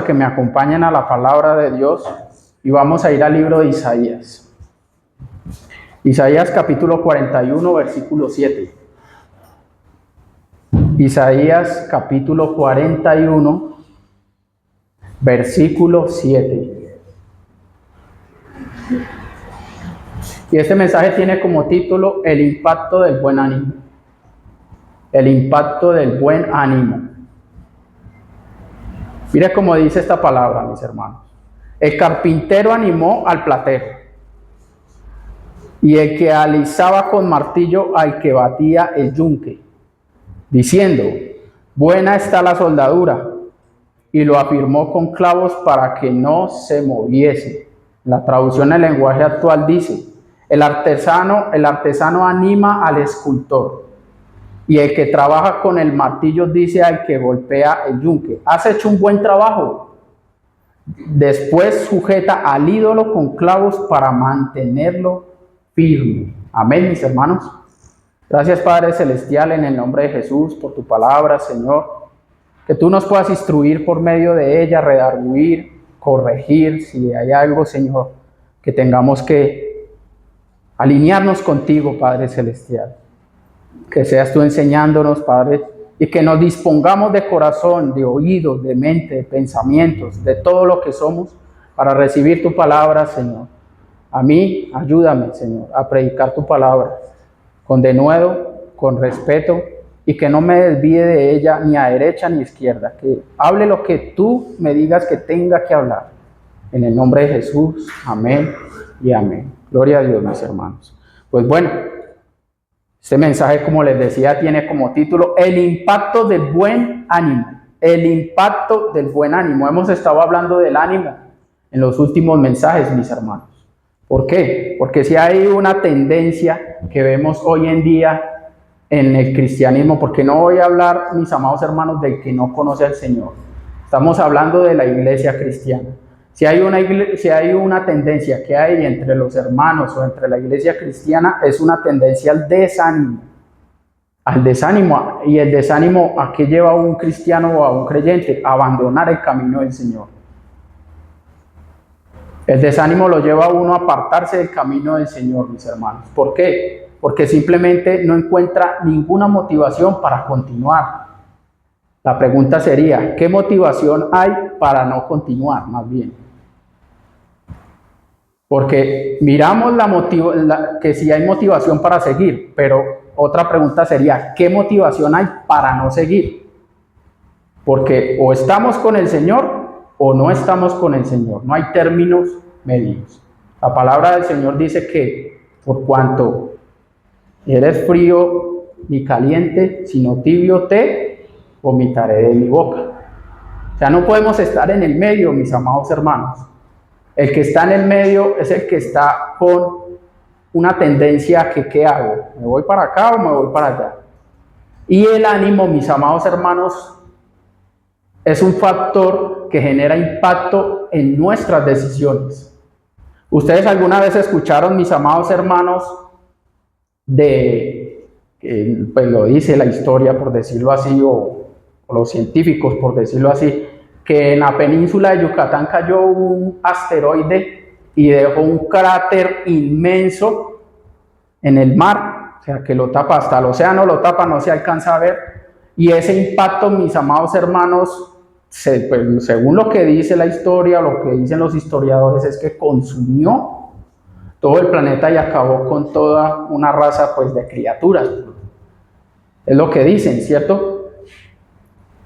Que me acompañen a la palabra de Dios y vamos a ir al libro de Isaías. Isaías capítulo 41, versículo 7. Isaías capítulo 41, versículo 7. Y este mensaje tiene como título el impacto del buen ánimo. El impacto del buen ánimo. Mire cómo dice esta palabra, mis hermanos. El carpintero animó al platero, y el que alisaba con martillo al que batía el yunque, diciendo: buena está la soldadura, y lo afirmó con clavos para que no se moviese. La traducción del lenguaje actual dice: el artesano anima al escultor, y el que trabaja con el martillo dice al que golpea el yunque: has hecho un buen trabajo. Después sujeta al ídolo con clavos para mantenerlo firme. Amén, mis hermanos. Gracias, Padre Celestial, en el nombre de Jesús, por tu palabra, Señor. Que tú nos puedas instruir por medio de ella, redarguir, corregir. Si hay algo, Señor, que tengamos que alinearnos contigo, Padre Celestial. Que seas tú enseñándonos, Padre, y que nos dispongamos de corazón, de oídos, de mente, de pensamientos, de todo lo que somos, para recibir tu palabra, Señor. A mí, ayúdame, Señor, a predicar tu palabra con denuedo, con respeto, y que no me desvíe de ella ni a derecha ni a izquierda. Que hable lo que tú me digas que tenga que hablar. En el nombre de Jesús, amén y amén. Gloria a Dios, mis hermanos. Pues bueno, este mensaje, como les decía, tiene como título el impacto del buen ánimo. El impacto del buen ánimo. Hemos estado hablando del ánimo en los últimos mensajes, mis hermanos. ¿Por qué? Porque si hay una tendencia que vemos hoy en día en el cristianismo, porque no voy a hablar, mis amados hermanos, del que no conoce al Señor. Estamos hablando de la iglesia cristiana. Si hay una tendencia que hay entre los hermanos o entre la iglesia cristiana, es una tendencia al desánimo. Al desánimo. ¿Y el desánimo a qué lleva a un cristiano o a un creyente? A abandonar el camino del Señor. El desánimo lo lleva a uno a apartarse del camino del Señor, mis hermanos. ¿Por qué? Porque simplemente no encuentra ninguna motivación para continuar. La pregunta sería, ¿qué motivación hay para no continuar, más bien? Porque miramos que sí hay motivación para seguir, pero otra pregunta sería, ¿qué motivación hay para no seguir? Porque o estamos con el Señor o no estamos con el Señor. No hay términos medios. La palabra del Señor dice que por cuanto eres frío ni caliente, sino tibio, te vomitaré de mi boca. O sea, no podemos estar en el medio, mis amados hermanos. El que está en el medio es el que está con una tendencia a que, ¿qué hago? ¿Me voy para acá o me voy para allá? Y el ánimo, mis amados hermanos, es un factor que genera impacto en nuestras decisiones. ¿Ustedes alguna vez escucharon, mis amados hermanos, pues lo dice la historia, por decirlo así, o los científicos, por decirlo así, que en la península de Yucatán cayó un asteroide y dejó un cráter inmenso en el mar, o sea, que lo tapa, hasta el océano lo tapa, no se alcanza a ver, y ese impacto, mis amados hermanos, pues, según lo que dice la historia, lo que dicen los historiadores, es que consumió todo el planeta y acabó con toda una raza, pues, de criaturas. Es lo que dicen, ¿cierto?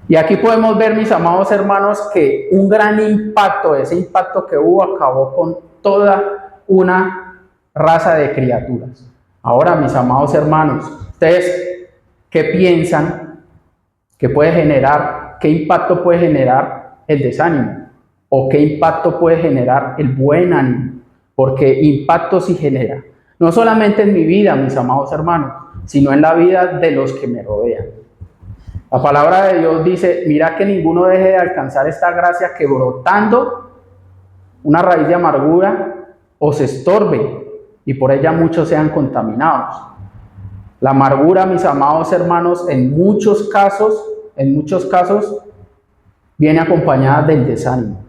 Y aquí podemos ver, mis amados hermanos, que un gran impacto, ese impacto que hubo, acabó con toda una raza de criaturas. Ahora, mis amados hermanos, ¿ustedes qué piensan que puede generar, qué impacto puede generar el desánimo? ¿O qué impacto puede generar el buen ánimo? Porque impacto sí genera. No solamente en mi vida, mis amados hermanos, sino en la vida de los que me rodean. La palabra de Dios dice, mira que ninguno deje de alcanzar esta gracia que brotando una raíz de amargura os estorbe y por ella muchos sean contaminados. La amargura, mis amados hermanos, en muchos casos viene acompañada del desánimo.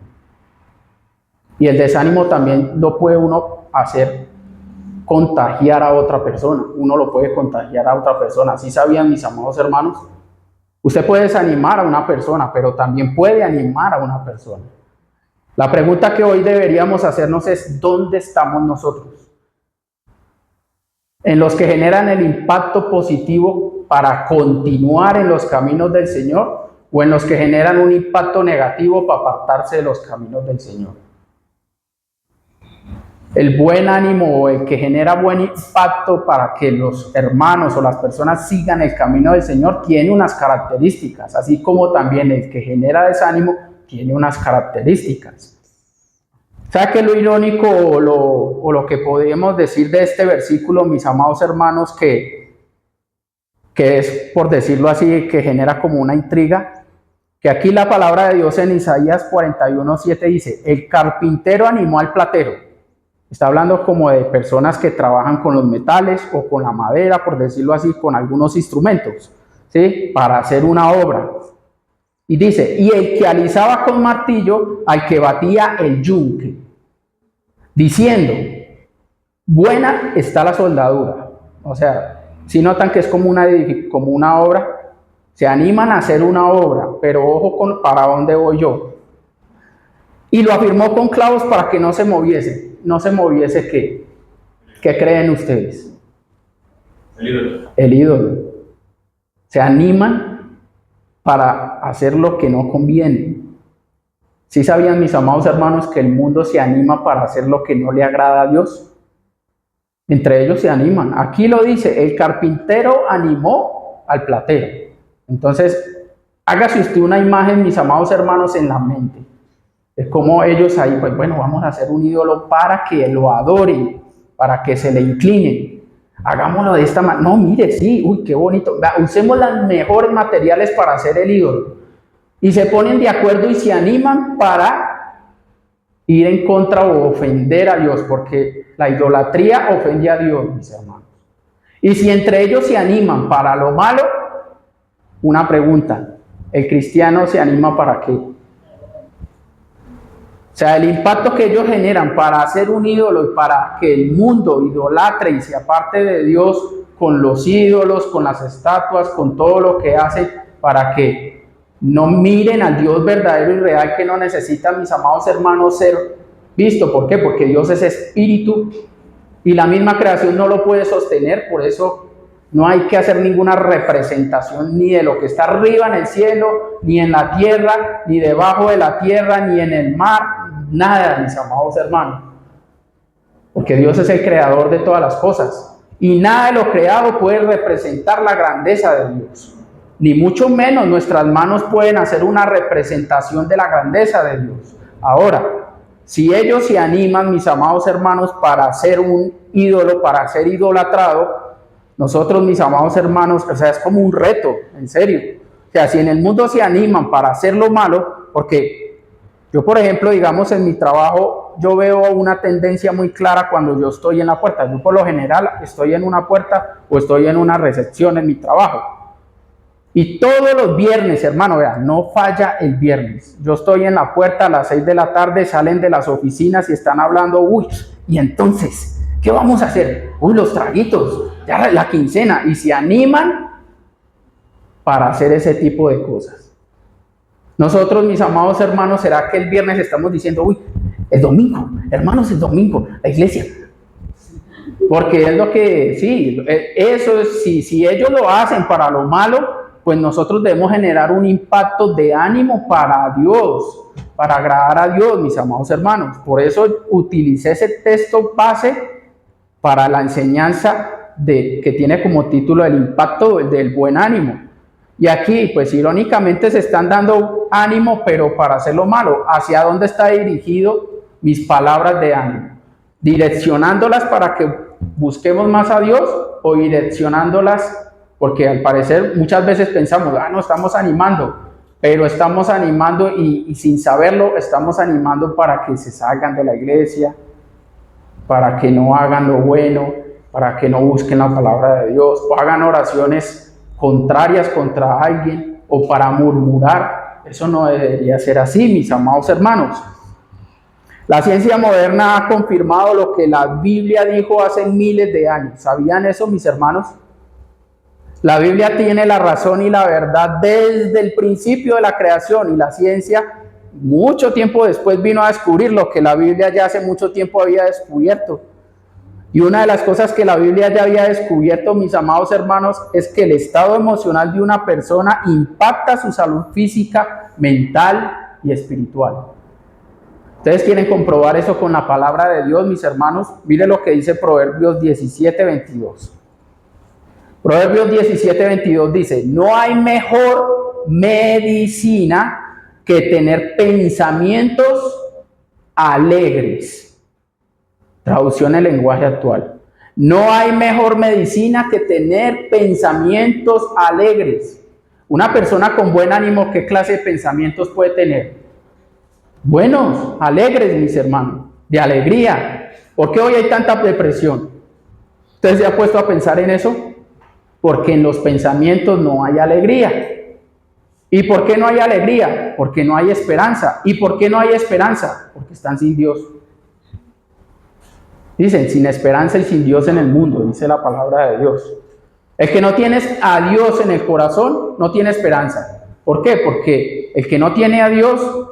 Y el desánimo también lo puede uno hacer contagiar a otra persona. Uno lo puede contagiar a otra persona. ¿Sí sabían, mis amados hermanos? Usted puede desanimar a una persona, pero también puede animar a una persona. La pregunta que hoy deberíamos hacernos es: ¿dónde estamos nosotros? ¿En los que generan el impacto positivo para continuar en los caminos del Señor, o en los que generan un impacto negativo para apartarse de los caminos del Señor? El buen ánimo, o el que genera buen impacto para que los hermanos o las personas sigan el camino del Señor, tiene unas características, así como también el que genera desánimo tiene unas características. ¿Sabe qué es lo irónico o lo que podemos decir de este versículo, mis amados hermanos, que es, por decirlo así, que genera como una intriga? Que aquí la palabra de Dios en Isaías 41:7 dice: el carpintero animó al platero. Está hablando como de personas que trabajan con los metales o con la madera, por decirlo así, con algunos instrumentos, ¿sí? Para hacer una obra. Y dice: y el que alisaba con martillo al que batía el yunque, diciendo: buena está la soldadura. O sea, si notan que es como una obra, se animan a hacer una obra, pero ojo con para dónde voy yo. Y lo afirmó con clavos para que no se moviese. ¿No se moviese qué? ¿Qué creen ustedes? El ídolo. El ídolo. Se animan para hacer lo que no conviene. ¿Sí sabían, mis amados hermanos, que el mundo se anima para hacer lo que no le agrada a Dios? Entre ellos se animan. Aquí lo dice: el carpintero animó al platero. Entonces, hágase usted una imagen, mis amados hermanos, en la mente. Es como ellos ahí, pues bueno, vamos a hacer un ídolo para que lo adoren, para que se le inclinen. Hagámoslo de esta manera. No, mire, sí, uy, qué bonito. Usemos los mejores materiales para hacer el ídolo. Y se ponen de acuerdo y se animan para ir en contra o ofender a Dios, porque la idolatría ofende a Dios, mis hermanos. Y si entre ellos se animan para lo malo, una pregunta: ¿el cristiano se anima para qué? O sea, el impacto que ellos generan para hacer un ídolo y para que el mundo idolatre y se aparte de Dios con los ídolos, con las estatuas, con todo lo que hacen, para que no miren al Dios verdadero y real, que no necesita, mis amados hermanos, ser visto. ¿Por qué? Porque Dios es espíritu y la misma creación no lo puede sostener. Por eso no hay que hacer ninguna representación ni de lo que está arriba en el cielo, ni en la tierra, ni debajo de la tierra, ni en el mar. Nada, mis amados hermanos, porque Dios es el creador de todas las cosas y nada de lo creado puede representar la grandeza de Dios, ni mucho menos nuestras manos pueden hacer una representación de la grandeza de Dios. Ahora, si ellos se animan, mis amados hermanos, para hacer un ídolo, para ser idolatrado, nosotros, mis amados hermanos, o sea, es como un reto, en serio. O sea, si en el mundo se animan para hacer lo malo, porque yo, por ejemplo, digamos, en mi trabajo, yo veo una tendencia muy clara cuando yo estoy en la puerta. Yo, por lo general, estoy en una puerta o estoy en una recepción en mi trabajo. Y todos los viernes, hermano, vean, no falla el viernes. Yo estoy en la puerta a las 6 de la tarde, salen de las oficinas y están hablando: uy, y entonces, ¿qué vamos a hacer? Uy, los traguitos, ya la quincena. Y se animan para hacer ese tipo de cosas. Nosotros, mis amados hermanos, ¿será que el viernes estamos diciendo: uy, el domingo, hermanos, el domingo, la iglesia? Porque es lo que, sí, eso es, si ellos lo hacen para lo malo, pues nosotros debemos generar un impacto de ánimo para Dios, para agradar a Dios, mis amados hermanos. Por eso utilicé ese texto base para la enseñanza que tiene como título el impacto del buen ánimo. Y aquí, pues irónicamente, se están dando ánimo, pero para hacer lo malo. ¿Hacia dónde está dirigido mis palabras de ánimo? ¿Direccionándolas para que busquemos más a Dios o direccionándolas? Porque al parecer muchas veces pensamos: no estamos animando, pero estamos animando y sin saberlo estamos animando para que se salgan de la iglesia, para que no hagan lo bueno, para que no busquen la palabra de Dios, o hagan oraciones contrarias contra alguien, o para murmurar. Eso no debería ser así, mis amados hermanos. La ciencia moderna ha confirmado lo que la Biblia dijo hace miles de años. ¿Sabían eso, mis hermanos? La Biblia tiene la razón y la verdad desde el principio de la creación, y la ciencia mucho tiempo después vino a descubrir lo que la Biblia ya hace mucho tiempo había descubierto. Y una de las cosas que la Biblia ya había descubierto, mis amados hermanos, es que el estado emocional de una persona impacta su salud física, mental y espiritual. ¿Ustedes quieren comprobar eso con la palabra de Dios, mis hermanos? Mire lo que dice Proverbios 17:22. Proverbios 17:22 dice: no hay mejor medicina que tener pensamientos alegres. Traducción en lenguaje actual. No hay mejor medicina que tener pensamientos alegres. Una persona con buen ánimo, ¿qué clase de pensamientos puede tener? Buenos, alegres, mis hermanos, de alegría. ¿Por qué hoy hay tanta depresión? ¿Usted se ha puesto a pensar en eso? Porque en los pensamientos no hay alegría. ¿Y por qué no hay alegría? Porque no hay esperanza. ¿Y por qué no hay esperanza? Porque están sin Dios. Dicen, sin esperanza y sin Dios en el mundo, dice la palabra de Dios. El que no tiene a Dios en el corazón, no tiene esperanza. ¿Por qué? Porque el que no tiene a Dios,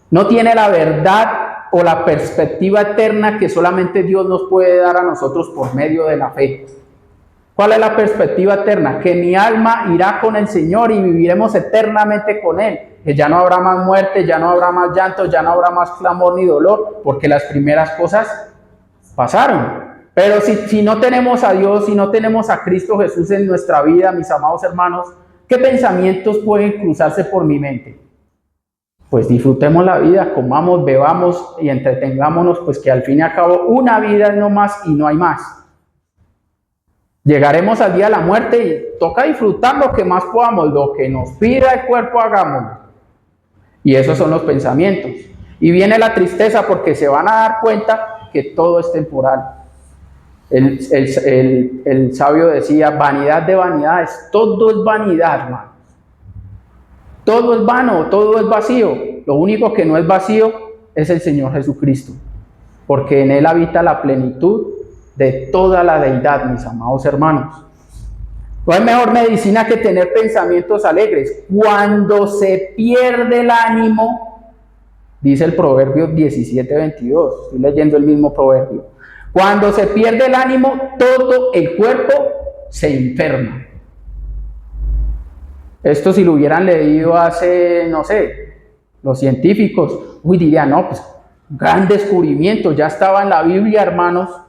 no tiene la verdad o la perspectiva eterna que solamente Dios nos puede dar a nosotros por medio de la fe. ¿Cuál es la perspectiva eterna? Que mi alma irá con el Señor y viviremos eternamente con Él. Que ya no habrá más muerte, ya no habrá más llanto, ya no habrá más clamor ni dolor, porque las primeras cosas pasaron. Pero si no tenemos a Dios, si no tenemos a Cristo Jesús en nuestra vida, mis amados hermanos, ¿qué pensamientos pueden cruzarse por mi mente? Pues disfrutemos la vida, comamos, bebamos y entretengámonos, pues que al fin y al cabo una vida es no más y no hay más. Llegaremos al día de la muerte y toca disfrutar lo que más podamos, lo que nos pida el cuerpo, hagámoslo. Y esos son los pensamientos. Y viene la tristeza porque se van a dar cuenta que todo es temporal. El sabio decía, vanidad de vanidades, todo es vanidad, hermano. Todo es vano, todo es vacío. Lo único que no es vacío es el Señor Jesucristo, porque en Él habita la plenitud de toda la deidad, mis amados hermanos. No hay mejor medicina que tener pensamientos alegres. Cuando se pierde el ánimo, dice el Proverbio 17:22, estoy leyendo el mismo proverbio. Cuando se pierde el ánimo, todo el cuerpo se enferma. Esto si lo hubieran leído hace, no sé, los científicos, dirían, no, pues, gran descubrimiento, ya estaba en la Biblia, hermanos.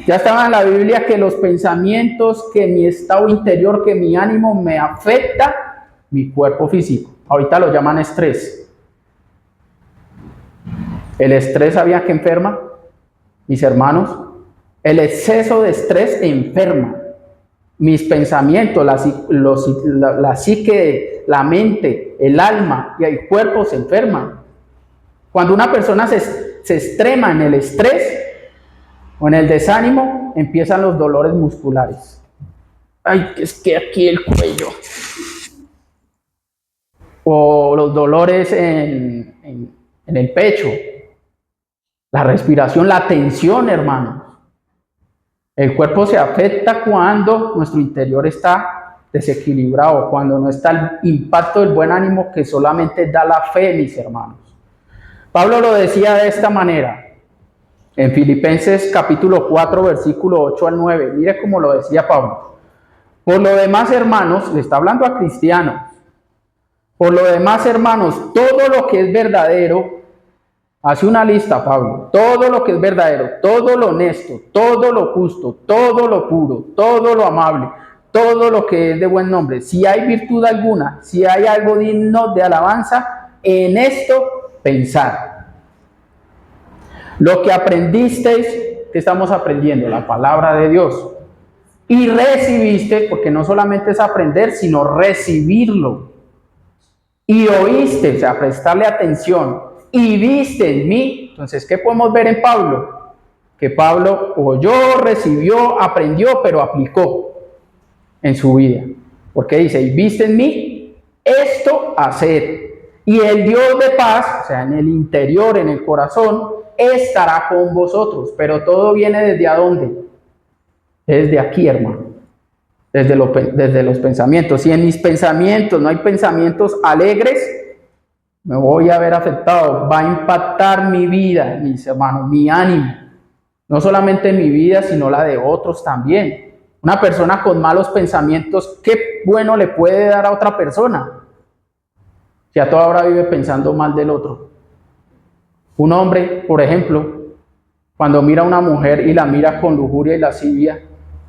Ya estaba en la Biblia que los pensamientos, que mi estado interior, que mi ánimo me afecta mi cuerpo físico. Ahorita lo llaman estrés. El estrés, ¿sabía que enferma? Mis hermanos, el exceso de estrés enferma. Mis pensamientos, la psique, la mente, el alma y el cuerpo se enferman. Cuando una persona se extrema en el estrés o en el desánimo, empiezan los dolores musculares. Ay, es que aquí el cuello. O los dolores en el pecho. La respiración, la tensión, hermanos. El cuerpo se afecta cuando nuestro interior está desequilibrado, cuando no está el impacto del buen ánimo que solamente da la fe, mis hermanos. Pablo lo decía de esta manera, en Filipenses capítulo 4, versículo 8 al 9. Mire cómo lo decía Pablo. Por lo demás, hermanos, le está hablando a cristianos. Por lo demás, hermanos, todo lo que es verdadero, hace una lista, Pablo, todo lo que es verdadero, todo lo honesto, todo lo justo, todo lo puro, todo lo amable, todo lo que es de buen nombre, si hay virtud alguna, si hay algo digno de alabanza, en esto pensar. Lo que aprendisteis, que estamos aprendiendo, la palabra de Dios, y recibiste, porque no solamente es aprender, sino recibirlo, y oíste, o sea, prestarle atención, y viste en mí. Entonces, ¿qué podemos ver en Pablo? Que Pablo oyó, recibió, aprendió, pero aplicó en su vida. Porque dice, y viste en mí Esto haced, y el Dios de paz, o sea, en el interior, en el corazón, estará con vosotros. Pero todo viene desde ¿dónde? Desde aquí, hermano. Desde los pensamientos. Si en mis pensamientos no hay pensamientos alegres, me voy a ver afectado. Va a impactar mi vida, mis hermanos, mi ánimo. No solamente mi vida, sino la de otros también. Una persona con malos pensamientos, ¿qué bueno le puede dar a otra persona? Si a toda hora vive pensando mal del otro. Un hombre, por ejemplo, cuando mira a una mujer y la mira con lujuria y lascivia,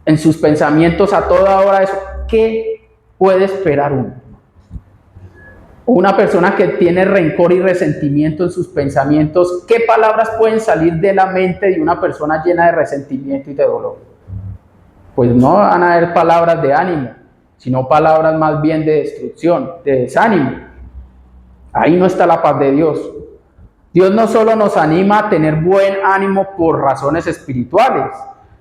en sus pensamientos a toda hora eso, ¿qué puede esperar uno? Una persona que tiene rencor y resentimiento en sus pensamientos, ¿qué palabras pueden salir de la mente de una persona llena de resentimiento y de dolor? Pues no van a haber palabras de ánimo, sino palabras más bien de destrucción, de desánimo. Ahí no está la paz de Dios. Dios no solo nos anima a tener buen ánimo por razones espirituales,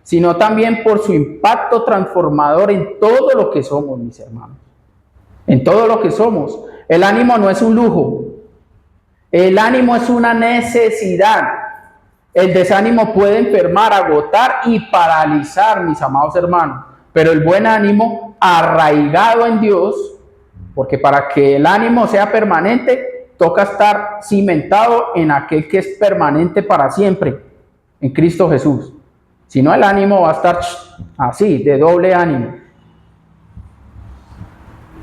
sino también por su impacto transformador en todo lo que somos, mis hermanos. En todo lo que somos. El ánimo no es un lujo. El ánimo es una necesidad. El desánimo puede enfermar, agotar y paralizar, mis amados hermanos. Pero el buen ánimo, arraigado en Dios, porque para que el ánimo sea permanente, toca estar cimentado en aquel que es permanente para siempre, en Cristo Jesús. Si no, el ánimo va a estar así, de doble ánimo.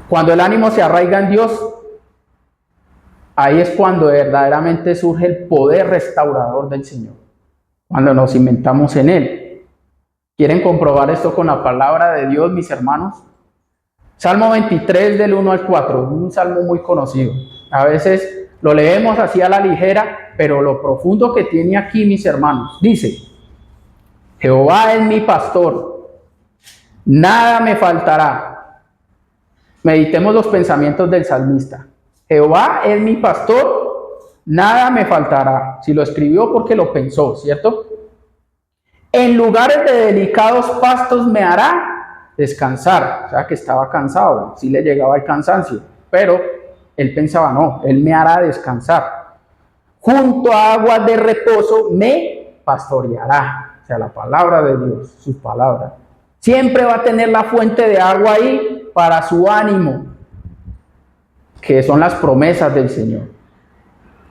Cuando el ánimo se arraiga en Dios, ahí es cuando verdaderamente surge el poder restaurador del Señor. Cuando nos cimentamos en Él. ¿Quieren comprobar esto con la palabra de Dios, mis hermanos? Salmo 23 del 1 al 4, un salmo muy conocido. A veces lo leemos así a la ligera, pero lo profundo que tiene aquí, mis hermanos, dice: Jehová es mi pastor, nada me faltará. Meditemos los pensamientos del salmista. Jehová es mi pastor, nada me faltará. Si lo escribió porque lo pensó, ¿cierto? En lugares de delicados pastos me hará descansar. O sea que estaba cansado, sí le llegaba el cansancio, pero él pensaba, no, él me hará descansar. Junto a aguas de reposo me pastoreará. O sea, la palabra de Dios, sus palabras. Siempre va a tener la fuente de agua ahí para su ánimo, que son las promesas del Señor.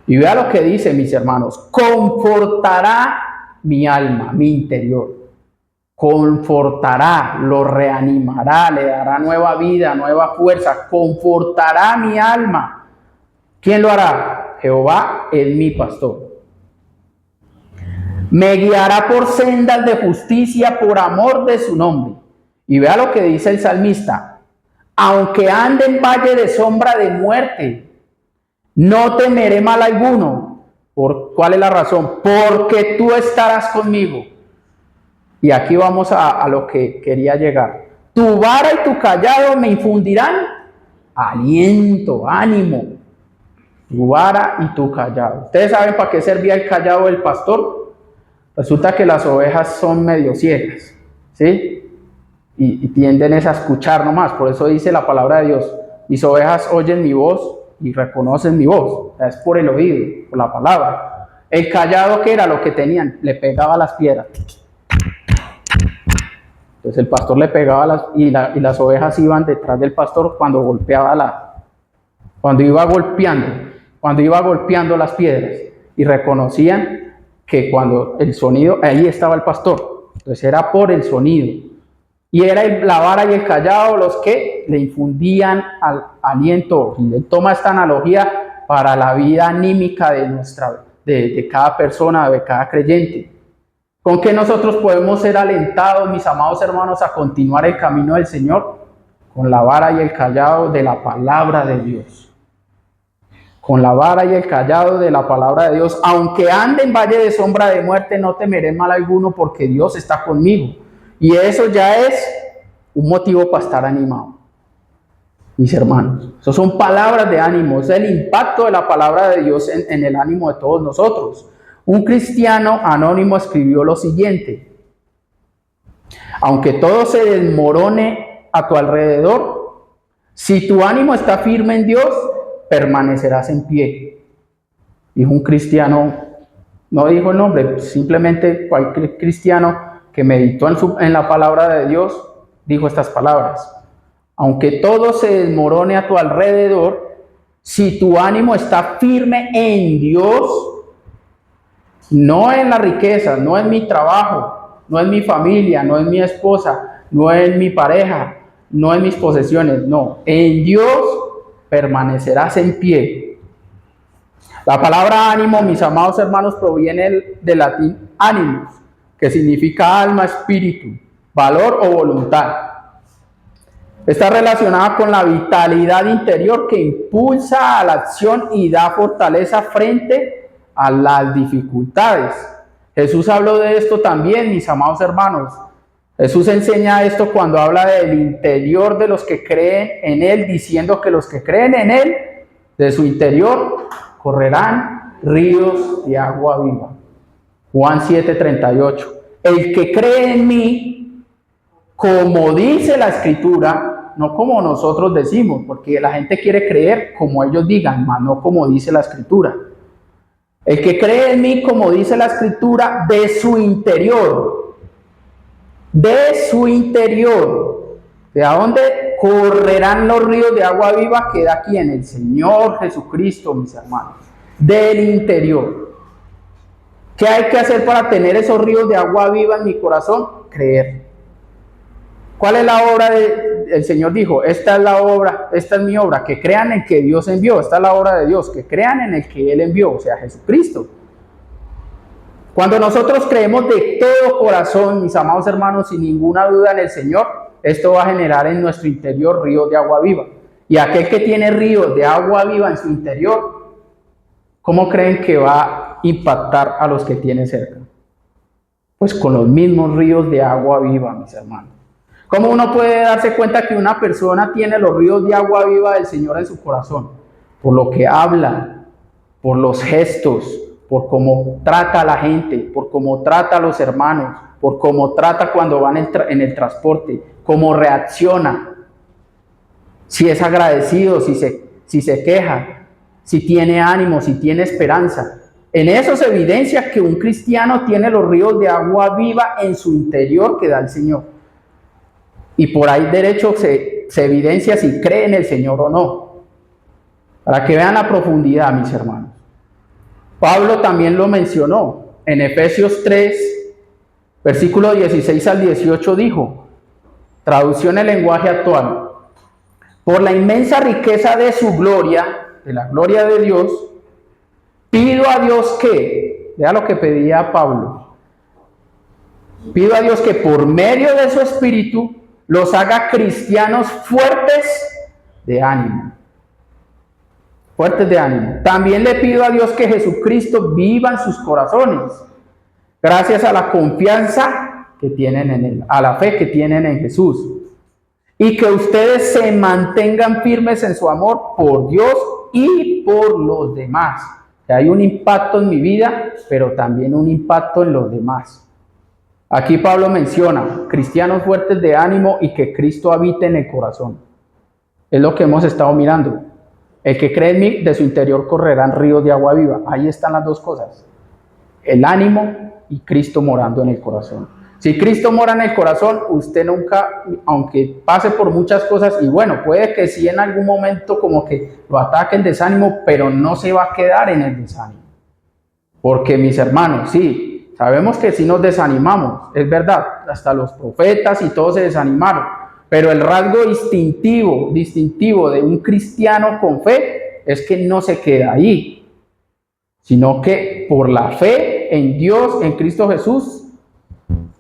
Y vea lo que dice, mis hermanos: confortará mi alma, mi interior. Confortará, lo reanimará, le dará nueva vida, nueva fuerza. Confortará mi alma. ¿Quién lo hará? Jehová es mi pastor. Me guiará por sendas de justicia por amor de su nombre. Y vea lo que dice el salmista: aunque ande en valle de sombra de muerte, no temeré mal alguno. ¿Cuál es la razón? Porque tú estarás conmigo. Y aquí vamos a lo que quería llegar. Tu vara y tu callado me infundirán aliento, ánimo. Tu vara y tu callado. ¿Ustedes saben para qué servía el callado del pastor? Resulta que las ovejas son medio ciegas, ¿sí? Y tienden a escuchar nomás. Por eso dice la palabra de Dios: mis ovejas oyen mi voz y reconocen mi voz. O sea, es por el oído, por la palabra. El callado, ¿qué era lo que tenían? Le pegaba a las piedras. Entonces el pastor le pegaba y las ovejas iban detrás del pastor cuando golpeaba cuando iba golpeando las piedras, y reconocían que cuando el sonido, ahí estaba el pastor. Entonces era por el sonido. Y era la vara y el callado los que le infundían aliento. Y él toma esta analogía para la vida anímica de cada persona, de cada creyente. ¿Con qué nosotros podemos ser alentados, mis amados hermanos, a continuar el camino del Señor? Con la vara y el callado de la palabra de Dios. Con la vara y el callado de la palabra de Dios. Aunque ande en valle de sombra de muerte, no temeré mal alguno, porque Dios está conmigo. Y eso ya es un motivo para estar animado, mis hermanos. Eso son palabras de ánimo, es el impacto de la palabra de Dios en el ánimo de todos nosotros. Un cristiano anónimo escribió lo siguiente: aunque todo se desmorone a tu alrededor, Si tu ánimo está firme en Dios, permanecerás en pie. Dijo un cristiano, no dijo el nombre, simplemente cualquier cristiano que meditó en la palabra de Dios, dijo estas palabras. Aunque todo se desmorone a tu alrededor, si tu ánimo está firme en Dios, no en la riqueza, no en mi trabajo, no en mi familia, no en mi esposa, no en mi pareja, no en mis posesiones, no, en Dios permanecerás en pie. La palabra ánimo, mis amados hermanos, proviene del latín animus, que significa alma, espíritu, valor o voluntad. Está relacionada con la vitalidad interior que impulsa a la acción y da fortaleza frente a las dificultades. Jesús habló de esto también, mis amados hermanos. Jesús enseña esto cuando habla del interior de los que creen en Él, diciendo que los que creen en Él, de su interior, correrán ríos de agua viva. Juan 7:38. El que cree en mí, como dice la Escritura, no como nosotros decimos, porque la gente quiere creer como ellos digan, mas no como dice la Escritura. El que cree en mí, como dice la Escritura, de su interior, ¿de dónde correrán los ríos de agua viva? Queda aquí en el Señor Jesucristo, mis hermanos, del interior. ¿Qué hay que hacer para tener esos ríos de agua viva en mi corazón? Creer. ¿Cuál es la obra el Señor dijo? Esta es la obra, esta es mi obra, que crean en que Dios envió. Esta es la obra de Dios, que crean en el que Él envió, o sea, Jesucristo. Cuando nosotros creemos de todo corazón, mis amados hermanos, sin ninguna duda en el Señor, esto va a generar en nuestro interior ríos de agua viva. Y aquel que tiene ríos de agua viva en su interior, ¿cómo creen que va a impactar a los que tiene cerca? Pues con los mismos ríos de agua viva, mis hermanos. ¿Cómo uno puede darse cuenta que una persona tiene los ríos de agua viva del Señor en su corazón? Por lo que habla, por los gestos, por cómo trata a la gente, por cómo trata a los hermanos, por cómo trata cuando van en el transporte, cómo reacciona, si es agradecido, si se queja, si tiene ánimo, si tiene esperanza. En eso se evidencia que un cristiano tiene los ríos de agua viva en su interior que da el Señor. Y por ahí derecho se evidencia si cree en el Señor o no. Para que vean la profundidad, mis hermanos. Pablo también lo mencionó. En Efesios 3, versículo 16 al 18 dijo, traducción en lenguaje actual, por la inmensa riqueza de su gloria, de la gloria de Dios, pido a Dios que, vea lo que pedía Pablo, pido a Dios que por medio de su Espíritu los haga cristianos fuertes de ánimo. Fuertes de ánimo. También le pido a Dios que Jesucristo viva en sus corazones, gracias a la confianza que tienen en Él, a la fe que tienen en Jesús. Y que ustedes se mantengan firmes en su amor por Dios y por los demás. Que hay un impacto en mi vida, pero también un impacto en los demás. Aquí Pablo menciona cristianos fuertes de ánimo y que Cristo habite en el corazón. Es lo que hemos estado mirando. El que cree en mí, de su interior correrán ríos de agua viva. Ahí están las dos cosas. El ánimo y Cristo morando en el corazón. Si Cristo mora en el corazón, usted nunca, aunque pase por muchas cosas, y bueno, puede que sí en algún momento como que lo ataque el desánimo, pero no se va a quedar en el desánimo. Porque mis hermanos, sí, sabemos que sí nos desanimamos, es verdad, hasta los profetas y todos se desanimaron, pero el rasgo distintivo de un cristiano con fe es que no se queda ahí, sino que por la fe en Dios, en Cristo Jesús,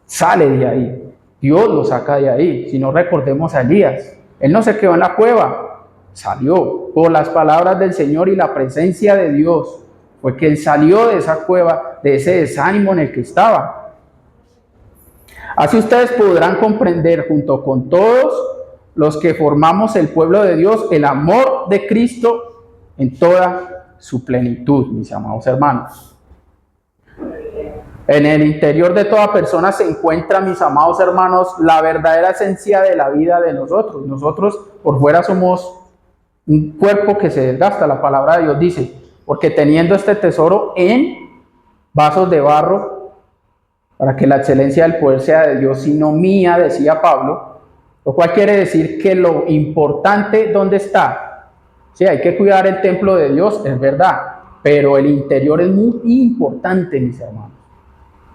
sale de ahí. Dios lo saca de ahí. Si no, recordemos a Elías, él no se quedó en la cueva, salió por las palabras del Señor y la presencia de Dios. Fue que él salió de esa cueva, de ese desánimo en el que estaba. Así ustedes podrán comprender junto con todos los que formamos el pueblo de Dios el amor de Cristo en toda su plenitud, mis amados hermanos. En el interior de toda persona se encuentra, mis amados hermanos, la verdadera esencia de la vida de nosotros. Nosotros por fuera somos un cuerpo que se desgasta, la palabra de Dios dice, porque teniendo este tesoro en vasos de barro, para que la excelencia del poder sea de Dios y no mía, decía Pablo, lo cual quiere decir que lo importante, ¿dónde está? Sí, hay que cuidar el templo de Dios, es verdad, pero el interior es muy importante, mis hermanos.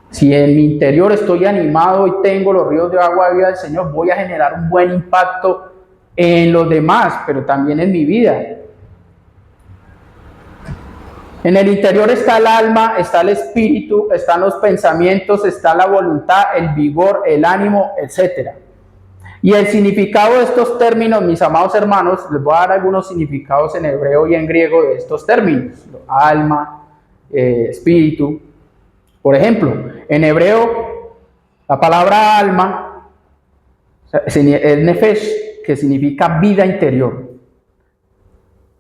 Si en mi interior estoy animado y tengo los ríos de agua de vida del Señor, voy a generar un buen impacto en los demás, pero también en mi vida. En el interior está el alma, está el espíritu, están los pensamientos, está la voluntad, el vigor, el ánimo, etc. Y el significado de estos términos, mis amados hermanos, les voy a dar algunos significados en hebreo y en griego de estos términos. Alma, espíritu. Por ejemplo, en hebreo, la palabra alma es nefesh, que significa vida interior.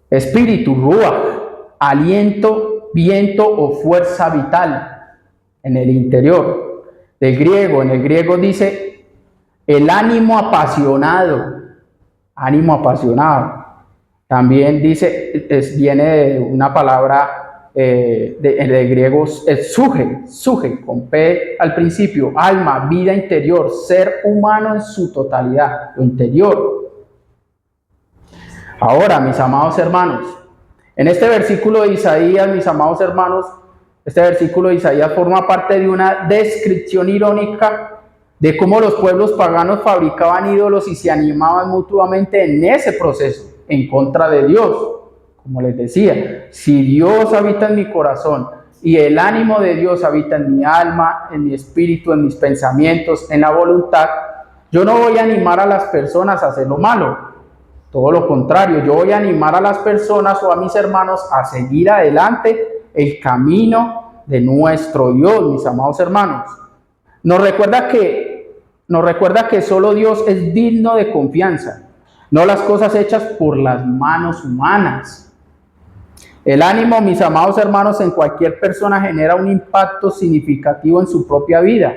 Espíritu, ruach, aliento, viento o fuerza vital en el interior. Del griego, en el griego dice el ánimo apasionado. Ánimo apasionado. También dice, viene de una palabra de griego es suje, con P al principio, alma, vida interior, ser humano en su totalidad, lo interior. Ahora, mis amados hermanos, en este versículo de Isaías, mis amados hermanos, este versículo de Isaías forma parte de una descripción irónica de cómo los pueblos paganos fabricaban ídolos y se animaban mutuamente en ese proceso, en contra de Dios. Como les decía, si Dios habita en mi corazón y el ánimo de Dios habita en mi alma, en mi espíritu, en mis pensamientos, en la voluntad, yo no voy a animar a las personas a hacer lo malo. Todo lo contrario, yo voy a animar a las personas o a mis hermanos a seguir adelante el camino de nuestro Dios, mis amados hermanos. Nos recuerda que solo Dios es digno de confianza, no las cosas hechas por las manos humanas. El ánimo, mis amados hermanos, en cualquier persona genera un impacto significativo en su propia vida,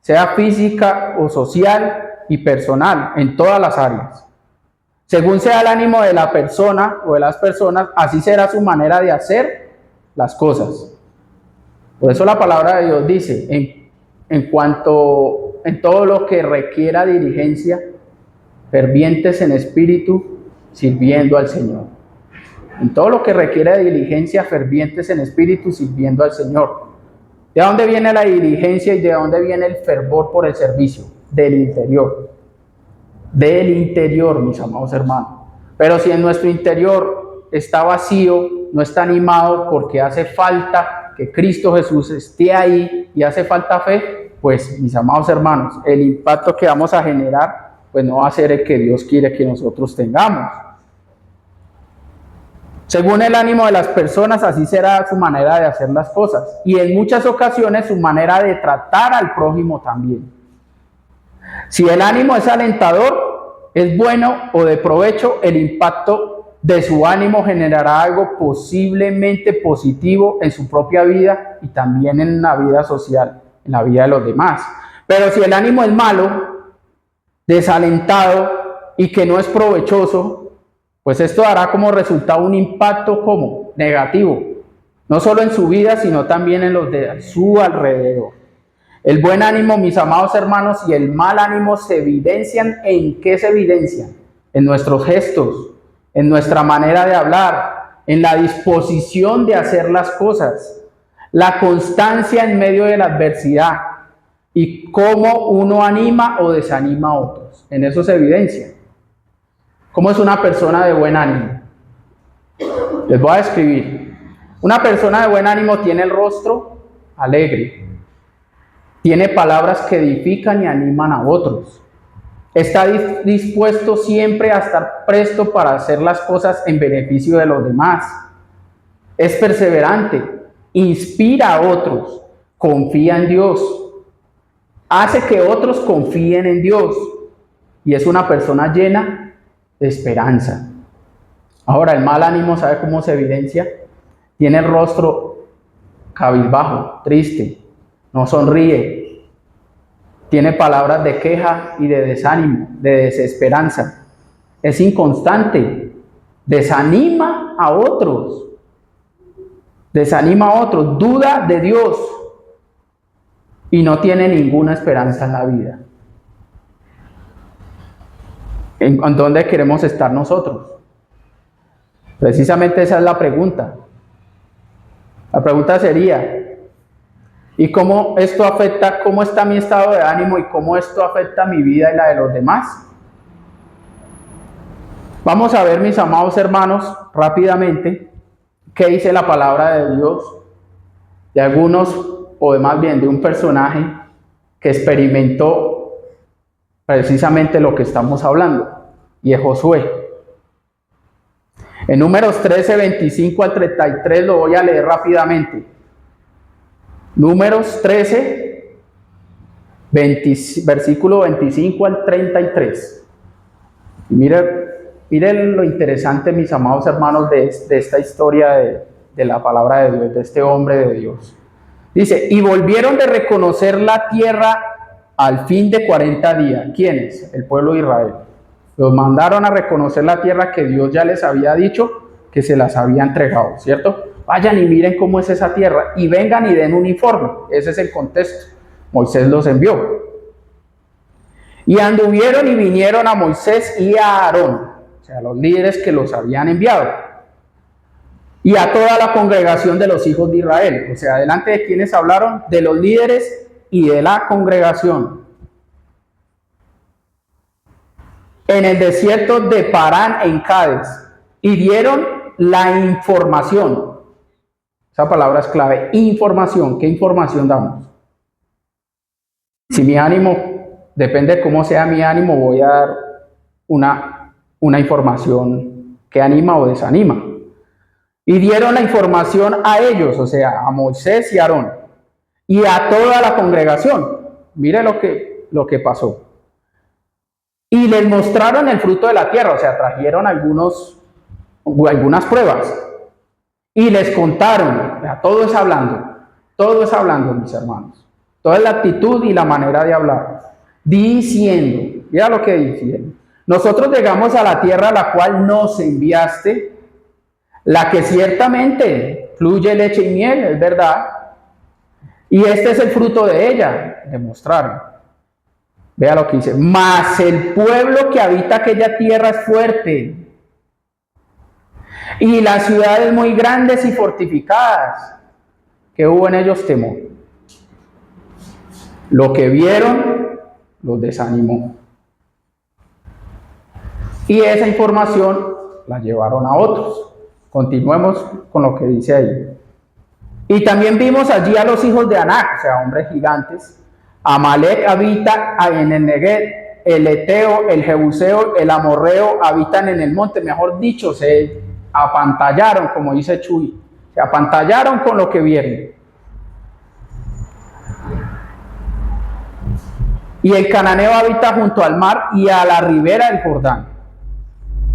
sea física o social y personal, en todas las áreas. Según sea el ánimo de la persona o de las personas, así será su manera de hacer las cosas. Por eso la palabra de Dios dice, en todo lo que requiera diligencia, fervientes en espíritu, sirviendo al Señor. En todo lo que requiere diligencia, fervientes en espíritu, sirviendo al Señor. ¿De dónde viene la diligencia y de dónde viene el fervor por el servicio? Del interior. Del interior, mis amados hermanos. Pero si en nuestro interior está vacío, no está animado porque hace falta que Cristo Jesús esté ahí y hace falta fe, pues, mis amados hermanos, el impacto que vamos a generar, pues no va a ser el que Dios quiere que nosotros tengamos. Según el ánimo de las personas, así será su manera de hacer las cosas. Y en muchas ocasiones su manera de tratar al prójimo también. Si el ánimo es alentador, es bueno o de provecho, el impacto de su ánimo generará algo posiblemente positivo en su propia vida y también en la vida social, en la vida de los demás. Pero si el ánimo es malo, desalentado y que no es provechoso, pues esto dará como resultado un impacto como negativo, no solo en su vida, sino también en los de su alrededor. El buen ánimo, mis amados hermanos, y el mal ánimo se evidencian. ¿En qué se evidencian? En nuestros gestos, en nuestra manera de hablar, en la disposición de hacer las cosas, la constancia en medio de la adversidad y cómo uno anima o desanima a otros. En eso se evidencia. ¿Cómo es una persona de buen ánimo? Les voy a describir. Una persona de buen ánimo tiene el rostro alegre, tiene palabras que edifican y animan a otros, está dispuesto siempre a estar presto para hacer las cosas en beneficio de los demás, es perseverante, inspira a otros, confía en Dios, hace que otros confíen en Dios y es una persona llena de esperanza. Ahora, el mal ánimo, ¿sabe cómo se evidencia? Tiene el rostro cabizbajo, triste, no sonríe, tiene palabras de queja y de desánimo, de desesperanza, es inconstante, desanima a otros, duda de Dios y no tiene ninguna esperanza en la vida. ¿En dónde queremos estar nosotros? Precisamente esa es la pregunta. La pregunta sería, ¿y cómo esto afecta, cómo está mi estado de ánimo y cómo esto afecta mi vida y la de los demás? Vamos a ver, mis amados hermanos, rápidamente, qué dice la palabra de Dios, de algunos, o más bien de un personaje que experimentó precisamente lo que estamos hablando, y es Josué. En Números 13, 25 al 33 lo voy a leer rápidamente. Números 13, versículo 25 al 33. Miren lo interesante, mis amados hermanos, de esta historia de la palabra de Dios, de este hombre de Dios. Dice, y volvieron de reconocer la tierra al fin de 40 días. ¿Quiénes? El pueblo de Israel. Los mandaron a reconocer la tierra que Dios ya les había dicho que se las había entregado, ¿cierto? Vayan y miren cómo es esa tierra y vengan y den un informe. Ese es el contexto. Moisés los envió. Y anduvieron y vinieron a Moisés y a Aarón, o sea, los líderes que los habían enviado, y a toda la congregación de los hijos de Israel. O sea, delante de quienes hablaron, de los líderes y de la congregación. En el desierto de Parán en Cádiz, y dieron la información. Esa palabra es clave, información. ¿Qué información damos? Si mi ánimo, depende de cómo sea mi ánimo, voy a dar una información que anima o desanima. Y dieron la información a ellos, o sea, a Moisés y a Aarón, y a toda la congregación. Mire lo que pasó. Y les mostraron el fruto de la tierra, o sea, trajeron algunas pruebas. Y les contaron, o sea, todo es hablando, mis hermanos. Toda la actitud y la manera de hablar. Diciendo, mira lo que dicen. Nosotros llegamos a la tierra a la cual nos enviaste, la que ciertamente fluye leche y miel, es verdad. Y este es el fruto de ella, demostraron. Vea lo que dice. Mas el pueblo que habita aquella tierra es fuerte, y las ciudades muy grandes y fortificadas, que hubo en ellos temor. Lo que vieron los desanimó. Y esa información la llevaron a otros. Continuemos con lo que dice ahí. Y también vimos allí a los hijos de Anac, o sea, hombres gigantes. Amalek habita en el Negev, el Eteo, el Jebuseo, el Amorreo habitan en el monte. Mejor dicho, se apantallaron, como dice Chuy. Se apantallaron con lo que vieron. Y el cananeo habita junto al mar y a la ribera del Jordán.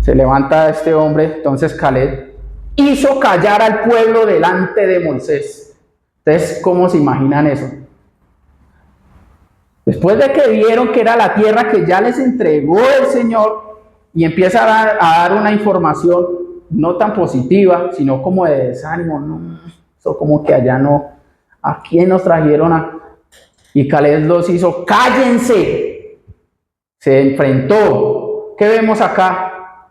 Se levanta este hombre, entonces Caleb hizo callar al pueblo delante de Moisés. Entonces, ¿cómo se imaginan eso? Después de que vieron que era la tierra que ya les entregó el Señor, y empieza a dar una información no tan positiva, sino como de desánimo. No, eso como que allá no. ¿A quién nos trajeron a...? Y Caleb los hizo, cállense. Se enfrentó. ¿Qué vemos acá?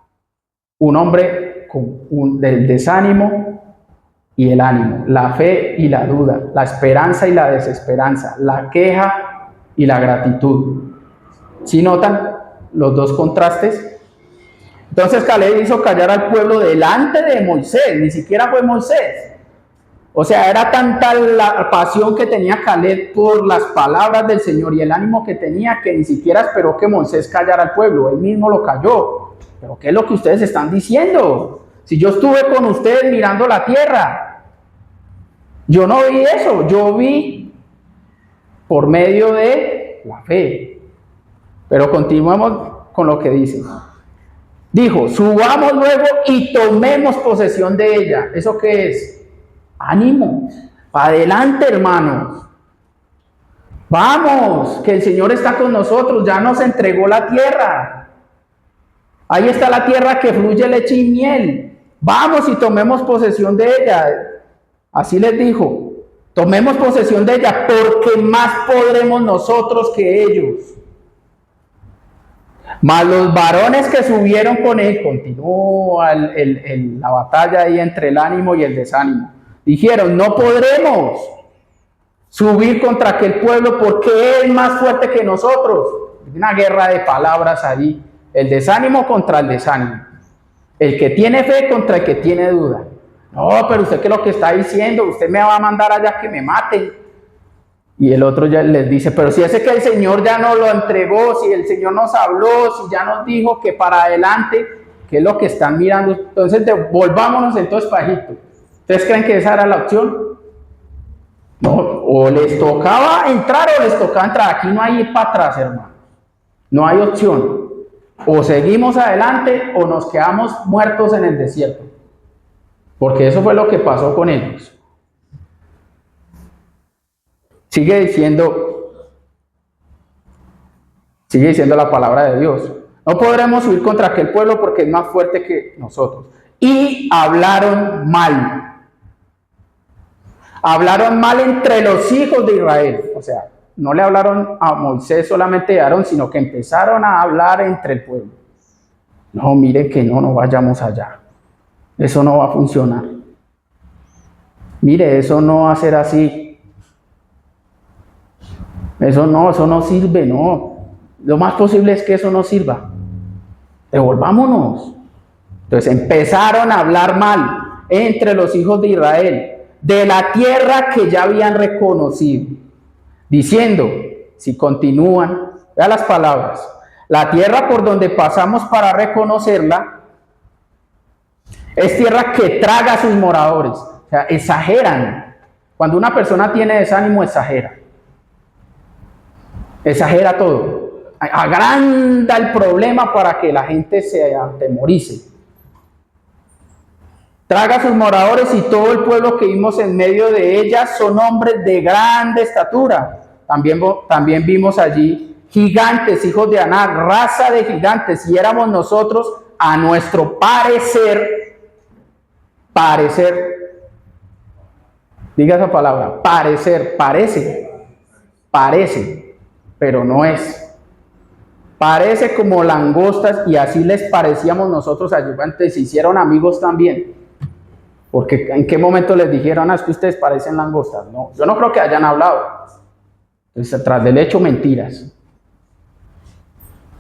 Un hombre del desánimo y el ánimo, la fe y la duda, la esperanza y la desesperanza, la queja y la gratitud. ¿Sí notan los dos contrastes? Entonces Caleb hizo callar al pueblo delante de Moisés, ni siquiera fue Moisés. O sea, era tanta la pasión que tenía Caleb por las palabras del Señor y el ánimo que tenía, que ni siquiera esperó que Moisés callara al pueblo, él mismo lo calló. ¿Pero qué es lo que ustedes están diciendo? Si yo estuve con ustedes mirando la tierra, yo no vi eso, yo vi por medio de la fe. Pero continuemos con lo que dice. Dijo, subamos luego y tomemos posesión de ella. ¿Eso qué es? Ánimo, para adelante, hermanos. Vamos, que el Señor está con nosotros, ya nos entregó la tierra. Ahí está la tierra que fluye leche y miel. Vamos y tomemos posesión de ella. Así les dijo, tomemos posesión de ella, porque más podremos nosotros que ellos. Mas los varones que subieron con él, continúa la batalla ahí entre el ánimo y el desánimo. Dijeron, no podremos subir contra aquel pueblo porque es más fuerte que nosotros. Una guerra de palabras ahí. El desánimo contra el desánimo. El que tiene fe contra el que tiene duda. No, pero usted qué es lo que está diciendo, usted me va a mandar allá que me maten. Y el otro ya les dice, pero si ese que el Señor ya nos lo entregó, si el Señor nos habló, si ya nos dijo que para adelante, ¿qué es lo que están mirando? Entonces volvámonos entonces para Egipto. ¿Ustedes creen que esa era la opción? No, o les tocaba entrar o les tocaba entrar. Aquí no hay ir para atrás, hermano. No hay opción. O seguimos adelante o nos quedamos muertos en el desierto. Porque eso fue lo que pasó con ellos. Sigue diciendo la palabra de Dios. No podremos subir contra aquel pueblo porque es más fuerte que nosotros. Y hablaron mal. Hablaron mal entre los hijos de Israel. O sea, no le hablaron a Moisés solamente de Aarón, sino que empezaron a hablar entre el pueblo. No, miren que no vayamos allá. Eso no va a funcionar. Mire, eso no va a ser así. Eso no sirve, no. Lo más posible es que eso no sirva. Devolvámonos. Entonces empezaron a hablar mal entre los hijos de Israel de la tierra que ya habían reconocido, diciendo, si continúan, vea las palabras, la tierra por donde pasamos para reconocerla es tierra que traga a sus moradores. O sea, exageran. Cuando una persona tiene desánimo, exagera todo, agranda el problema para que la gente se atemorice. Traga a sus moradores y todo el pueblo que vimos en medio de ellas son hombres de grande estatura. También vimos allí gigantes, hijos de Anak, raza de gigantes, y éramos nosotros a nuestro parecer, diga esa palabra, parece, pero no es. Parece como langostas, y así les parecíamos nosotros a ellos. Antes se hicieron amigos también. Porque ¿en qué momento les dijeron, es que ustedes parecen langostas? No, yo no creo que hayan hablado. Entonces, tras del hecho, mentiras.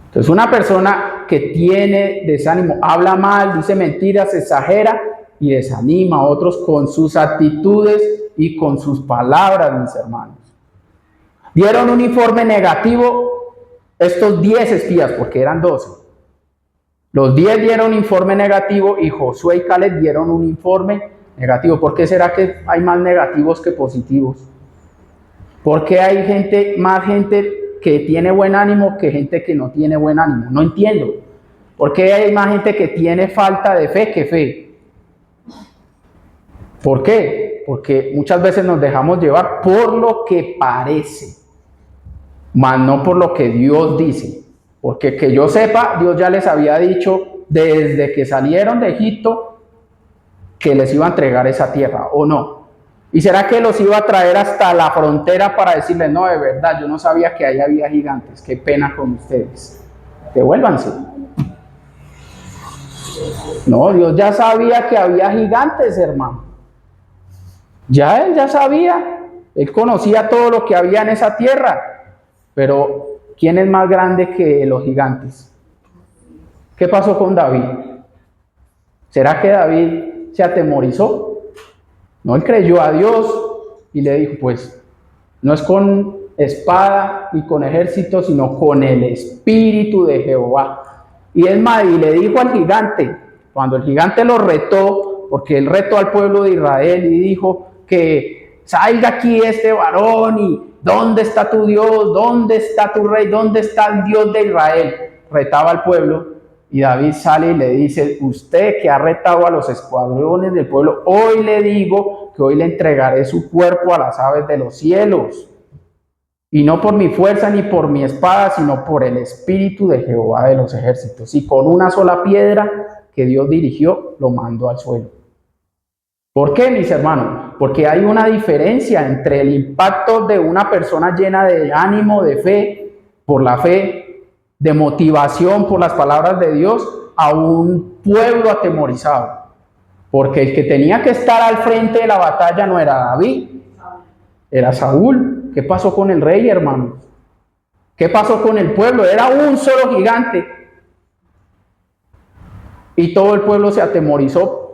Entonces, una persona que tiene desánimo, habla mal, dice mentiras, exagera y desanima a otros con sus actitudes y con sus palabras, mis hermanos. Dieron un informe negativo estos 10 espías, porque eran 12. Los 10 dieron informe negativo y Josué y Caleb dieron un informe negativo. ¿Por qué será que hay más negativos que positivos? ¿Por qué hay más gente que tiene buen ánimo que gente que no tiene buen ánimo? No entiendo. ¿Por qué hay más gente que tiene falta de fe que fe? ¿Por qué? Porque muchas veces nos dejamos llevar por lo que parece, mas no por lo que Dios dice. Porque que yo sepa, Dios ya les había dicho desde que salieron de Egipto que les iba a entregar esa tierra, ¿o no? ¿Y será que los iba a traer hasta la frontera para decirles, no, de verdad, yo no sabía que ahí había gigantes, qué pena con ustedes, devuélvanse? No, Dios ya sabía que había gigantes, hermano. Él ya sabía, Él conocía todo lo que había en esa tierra, pero ¿quién es más grande que los gigantes? ¿Qué pasó con David? ¿Será que David se atemorizó? No, él creyó a Dios y le dijo, pues, no es con espada ni con ejército, sino con el Espíritu de Jehová. Y es más, y le dijo al gigante, cuando el gigante lo retó, porque él retó al pueblo de Israel y dijo que salga aquí este varón y ¿dónde está tu Dios? ¿Dónde está tu rey? ¿Dónde está el Dios de Israel? Retaba al pueblo y David sale y le dice, usted que ha retado a los escuadrones del pueblo, hoy le digo que hoy le entregaré su cuerpo a las aves de los cielos. Y no por mi fuerza ni por mi espada, sino por el Espíritu de Jehová de los ejércitos. Y con una sola piedra que Dios dirigió, lo mandó al suelo. ¿Por qué, mis hermanos? Porque hay una diferencia entre el impacto de una persona llena de ánimo, de fe, por la fe, de motivación por las palabras de Dios, a un pueblo atemorizado. Porque el que tenía que estar al frente de la batalla no era David, era Saúl. ¿Qué pasó con el rey, hermanos? ¿Qué pasó con el pueblo? Era un solo gigante. Y todo el pueblo se atemorizó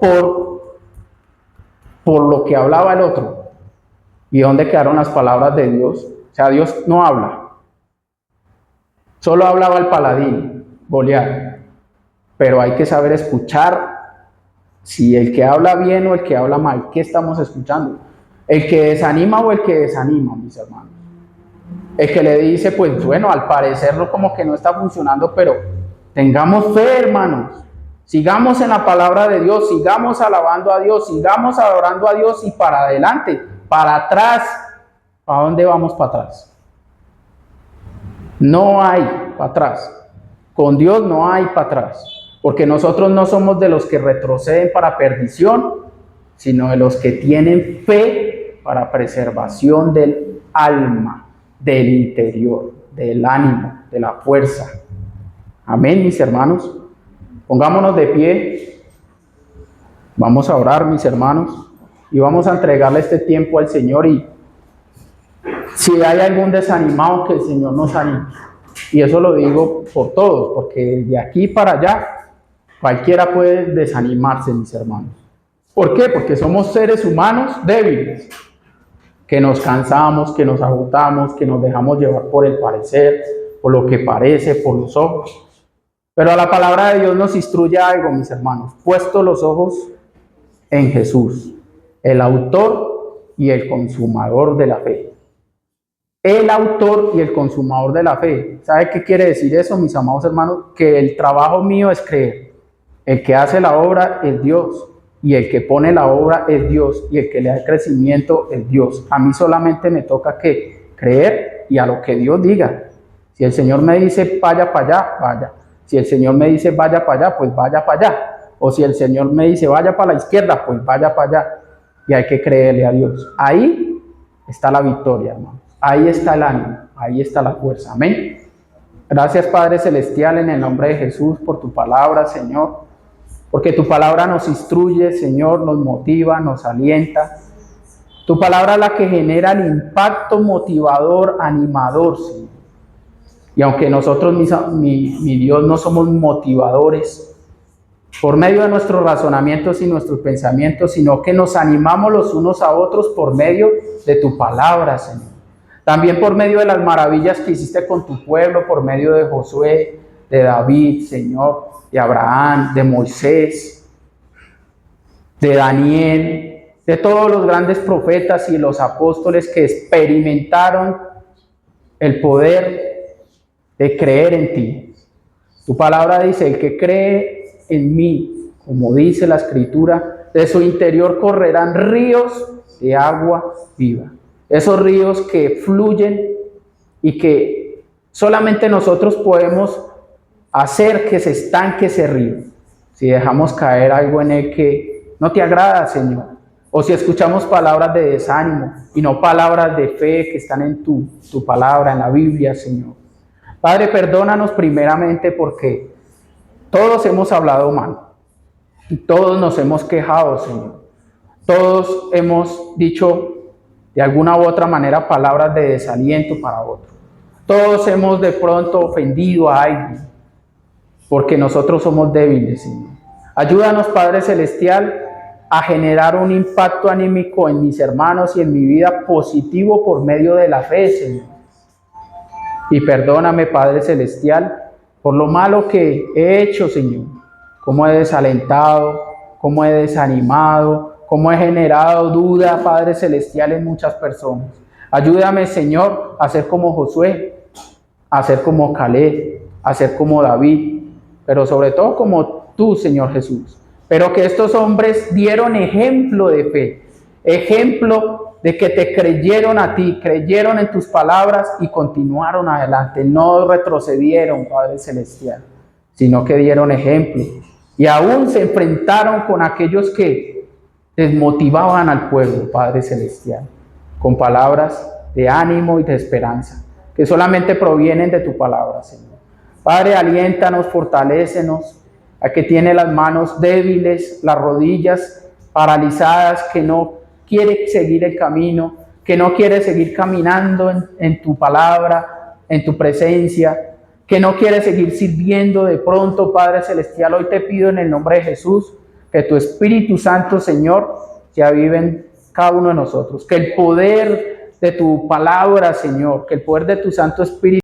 por lo que hablaba el otro. ¿Y dónde quedaron las palabras de Dios? O sea, Dios no habla. Solo hablaba el paladín, Goliat. Pero hay que saber escuchar si el que habla bien o el que habla mal. ¿Qué estamos escuchando? ¿El que desanima o el que desanima, mis hermanos? El que le dice, pues bueno, al parecerlo como que no está funcionando, pero tengamos fe, hermanos. Sigamos en la palabra de Dios, sigamos alabando a Dios, sigamos adorando a Dios y para adelante, para atrás. ¿Para dónde vamos para atrás? No hay para atrás. Con Dios no hay para atrás. Porque nosotros no somos de los que retroceden para perdición, sino de los que tienen fe para preservación del alma, del interior, del ánimo, de la fuerza. Amén, mis hermanos. Pongámonos de pie. Vamos a orar, mis hermanos, y vamos a entregarle este tiempo al Señor. Y si hay algún desanimado, que el Señor nos anime. Y eso lo digo por todos, porque de aquí para allá cualquiera puede desanimarse, mis hermanos. ¿Por qué? Porque somos seres humanos débiles, que nos cansamos, que nos agotamos, que nos dejamos llevar por el parecer, por lo que parece, por los ojos. Pero la palabra de Dios nos instruye algo, mis hermanos. Puesto los ojos en Jesús, el autor y el consumador de la fe. El autor y el consumador de la fe. ¿Sabe qué quiere decir eso, mis amados hermanos? Que el trabajo mío es creer. El que hace la obra es Dios. Y el que pone la obra es Dios. Y el que le da el crecimiento es Dios. A mí solamente me toca que creer y a lo que Dios diga. Si el Señor me dice vaya para allá, vaya. Si el Señor me dice vaya para allá, pues vaya para allá. O si el Señor me dice vaya para la izquierda, pues vaya para allá. Y hay que creerle a Dios. Ahí está la victoria, hermano. Ahí está el ánimo, ahí está la fuerza. Amén. Gracias, Padre Celestial, en el nombre de Jesús, por tu palabra, Señor. Porque tu palabra nos instruye, Señor, nos motiva, nos alienta. Tu palabra es la que genera el impacto motivador, animador, Señor. Y aunque nosotros, mi Dios, no somos motivadores por medio de nuestros razonamientos y nuestros pensamientos, sino que nos animamos los unos a otros por medio de tu palabra, Señor. También por medio de las maravillas que hiciste con tu pueblo, por medio de Josué, de David, Señor, de Abraham, de Moisés, de Daniel, de todos los grandes profetas y los apóstoles que experimentaron el poder de creer en ti. Tu palabra dice, el que cree en mí, como dice la Escritura, de su interior correrán ríos de agua viva. Esos ríos que fluyen y que solamente nosotros podemos hacer que se estanque ese río. Si dejamos caer algo en él que no te agrada, Señor. O si escuchamos palabras de desánimo y no palabras de fe que están en tu palabra, en la Biblia, Señor. Padre, perdónanos primeramente porque todos hemos hablado mal. Y todos nos hemos quejado, Señor. Todos hemos dicho de alguna u otra manera palabras de desaliento para otros. Todos hemos de pronto ofendido a alguien, porque nosotros somos débiles, Señor. Ayúdanos, Padre Celestial, a generar un impacto anímico en mis hermanos y en mi vida positivo por medio de la fe, Señor. Y perdóname, Padre Celestial, por lo malo que he hecho, Señor. Cómo he desalentado, cómo he desanimado, cómo he generado duda, Padre Celestial, en muchas personas. Ayúdame, Señor, a ser como Josué, a ser como Caleb, a ser como David, pero sobre todo como tú, Señor Jesús. Pero que estos hombres dieron ejemplo de fe ejemplo de que te creyeron a ti, creyeron en tus palabras y continuaron adelante, no retrocedieron, Padre Celestial, sino que dieron ejemplo y aún se enfrentaron con aquellos que desmotivaban al pueblo, Padre Celestial, con palabras de ánimo y de esperanza, que solamente provienen de tu palabra, Señor. Padre, aliéntanos, fortalécenos, a que tiene las manos débiles, las rodillas paralizadas, que no quiere seguir el camino, que no quiere seguir caminando en tu palabra, en tu presencia, que no quiere seguir sirviendo de pronto, Padre Celestial. Hoy te pido en el nombre de Jesús que tu Espíritu Santo, Señor, se avive en cada uno de nosotros, que el poder de tu palabra, Señor, que el poder de tu Santo Espíritu